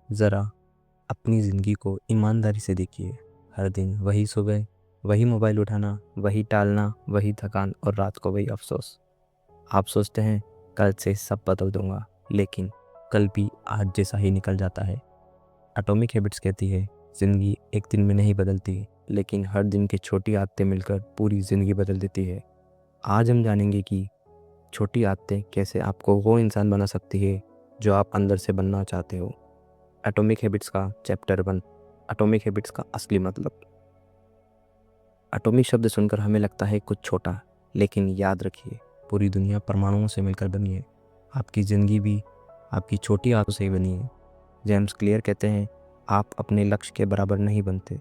ज़रा अपनी ज़िंदगी को ईमानदारी से देखिए। हर दिन वही सुबह, वही मोबाइल उठाना, वही टालना, वही थकान और रात को वही अफसोस। आप सोचते हैं कल से सब बदल दूंगा, लेकिन कल भी आज जैसा ही निकल जाता है। एटॉमिक हैबिट्स कहती है ज़िंदगी एक दिन में नहीं बदलती, लेकिन हर दिन की छोटी आदतें मिलकर पूरी ज़िंदगी बदल देती है। आज हम जानेंगे कि छोटी आदतें कैसे आपको वो इंसान बना सकती है जो आप अंदर से बनना चाहते हो। एटॉमिक हैबिट्स का चैप्टर 1, एटॉमिक हैबिट्स का असली मतलब। एटॉमिक शब्द सुनकर हमें लगता है कुछ छोटा, लेकिन याद रखिए पूरी दुनिया परमाणुओं से मिलकर बनी है। आपकी ज़िंदगी भी आपकी छोटी आदतों से ही बनी है। जेम्स क्लियर कहते हैं आप अपने लक्ष्य के बराबर नहीं बनते,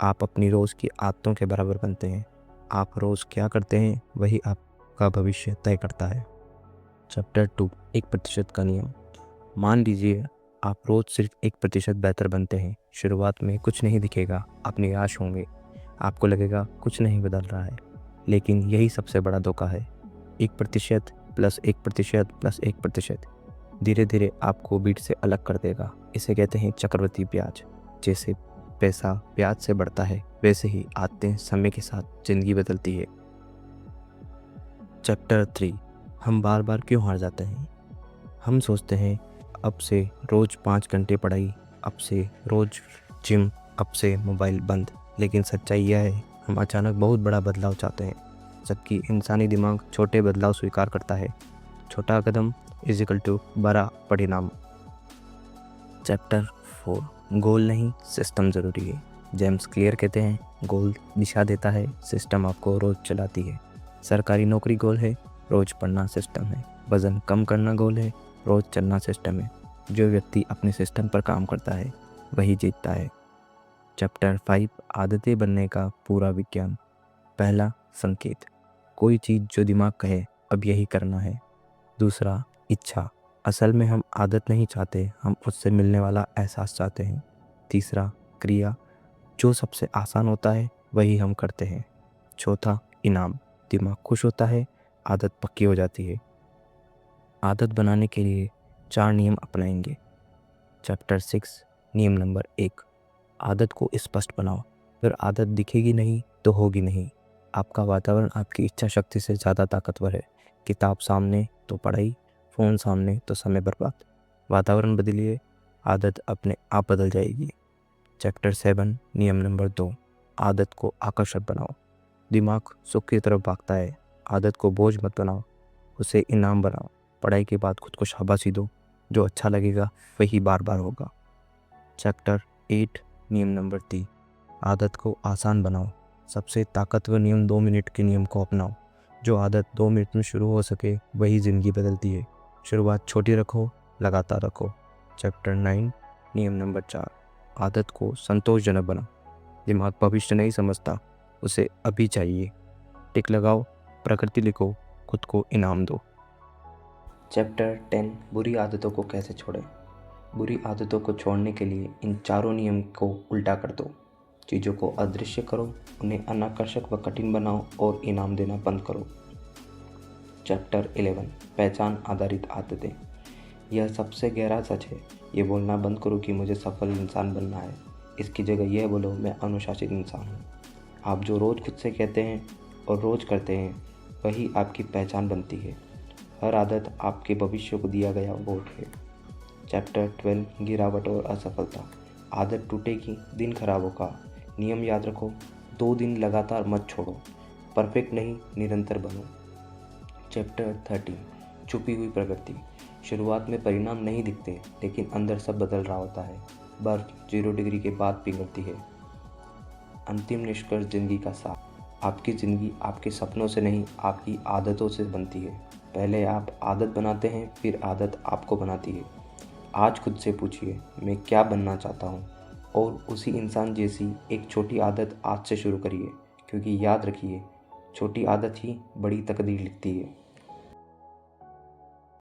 आप अपनी रोज़ की आदतों के बराबर बनते हैं। आप रोज़ क्या करते हैं वही आपका भविष्य तय करता है। चैप्टर 2, 1% का नियम। मान लीजिए आप रोज़ सिर्फ 1% बेहतर बनते हैं। शुरुआत में कुछ नहीं दिखेगा, आप निराश होंगे, आपको लगेगा कुछ नहीं बदल रहा है, लेकिन यही सबसे बड़ा धोखा है। 1% प्लस 1% प्लस 1% धीरे धीरे आपको बीट से अलग कर देगा। इसे कहते हैं चक्रवृद्धि ब्याज। जैसे पैसा ब्याज से बढ़ता है, वैसे ही आदतें समय के साथ ज़िंदगी बदलती है। चैप्टर 3, हम बार बार क्यों हार जाते हैं। हम सोचते हैं अब से रोज़ 5 घंटे पढ़ाई, अब से रोज़ जिम, अब से मोबाइल बंद। लेकिन सच्चाई यह है हम अचानक बहुत बड़ा बदलाव चाहते हैं, जबकि इंसानी दिमाग छोटे बदलाव स्वीकार करता है। छोटा कदम इजिकल टू बड़ा परिणाम। चैप्टर 4, गोल नहीं सिस्टम ज़रूरी है। जेम्स क्लियर कहते हैं गोल दिशा देता है, सिस्टम आपको रोज़ चलाती है। सरकारी नौकरी गोल है, रोज़ पढ़ना सिस्टम है। वज़न कम करना गोल है, रोज़ चलना सिस्टम है। जो व्यक्ति अपने सिस्टम पर काम करता है वही जीतता है। चैप्टर 5, आदतें बनने का पूरा विज्ञान। पहला संकेत, कोई चीज़ जो दिमाग कहे अब यही करना है। दूसरा इच्छा, असल में हम आदत नहीं चाहते, हम उससे मिलने वाला एहसास चाहते हैं। तीसरा क्रिया, जो सबसे आसान होता है वही हम करते हैं। चौथा इनाम, दिमाग खुश होता है, आदत पक्की हो जाती है। आदत बनाने के लिए 4 नियम अपनाएंगे। चैप्टर 6, नियम नंबर 1, आदत को स्पष्ट बनाओ। अगर आदत दिखेगी नहीं तो होगी नहीं। आपका वातावरण आपकी इच्छा शक्ति से ज़्यादा ताकतवर है। किताब सामने तो पढ़ाई, फ़ोन सामने तो समय बर्बाद। वातावरण बदलिए, आदत अपने आप बदल जाएगी। चैप्टर 7, नियम नंबर 2, आदत को आकर्षक बनाओ। दिमाग सुख की तरफ भागता है, आदत को बोझ मत बनाओ, उसे इनाम बनाओ। पढ़ाई के बाद खुद को शाबाशी दो, जो अच्छा लगेगा वही बार बार होगा। चैप्टर 8, नियम नंबर 3, आदत को आसान बनाओ। सबसे ताकतवर नियम 2 मिनट के नियम को अपनाओ। जो आदत 2 मिनट में शुरू हो सके वही ज़िंदगी बदलती है। शुरुआत छोटी रखो, लगातार रखो। चैप्टर 9, नियम नंबर 4, आदत को संतोषजनक बनाओ। दिमाग भविष्य नहीं समझता, उसे अभी चाहिए। टिक लगाओ, प्रकृति लिखो, खुद को इनाम दो। चैप्टर 10, बुरी आदतों को कैसे छोड़ें। बुरी आदतों को छोड़ने के लिए इन चारों नियम को उल्टा कर दो। चीज़ों को अदृश्य करो, उन्हें अनाकर्षक व कठिन बनाओ और इनाम देना बंद करो। चैप्टर 11, पहचान आधारित आदतें। यह सबसे गहरा सच है। ये बोलना बंद करो कि मुझे सफल इंसान बनना है। इसकी जगह यह बोलो मैं अनुशासित इंसान हूँ। आप जो रोज़ खुद से कहते हैं और रोज़ करते हैं वही आपकी पहचान बनती है। हर आदत आपके भविष्य को दिया गया वोट है। चैप्टर 12, गिरावट और असफलता। आदत टूटेगी, दिन खराब होगा। नियम याद रखो, 2 दिन लगातार मत छोड़ो। परफेक्ट नहीं, निरंतर बनो। चैप्टर 13, छुपी हुई प्रगति। शुरुआत में परिणाम नहीं दिखते, लेकिन अंदर सब बदल रहा होता है। बर्फ 0 डिग्री के बाद पिघलती है। अंतिम निष्कर्ष, जिंदगी का सार। आपकी ज़िंदगी आपके सपनों से नहीं, आपकी आदतों से बनती है। पहले आप आदत बनाते हैं, फिर आदत आपको बनाती है। आज खुद से पूछिए मैं क्या बनना चाहता हूँ, और उसी इंसान जैसी एक छोटी आदत आज से शुरू करिए, क्योंकि याद रखिए छोटी आदत ही बड़ी तकदीर लिखती है।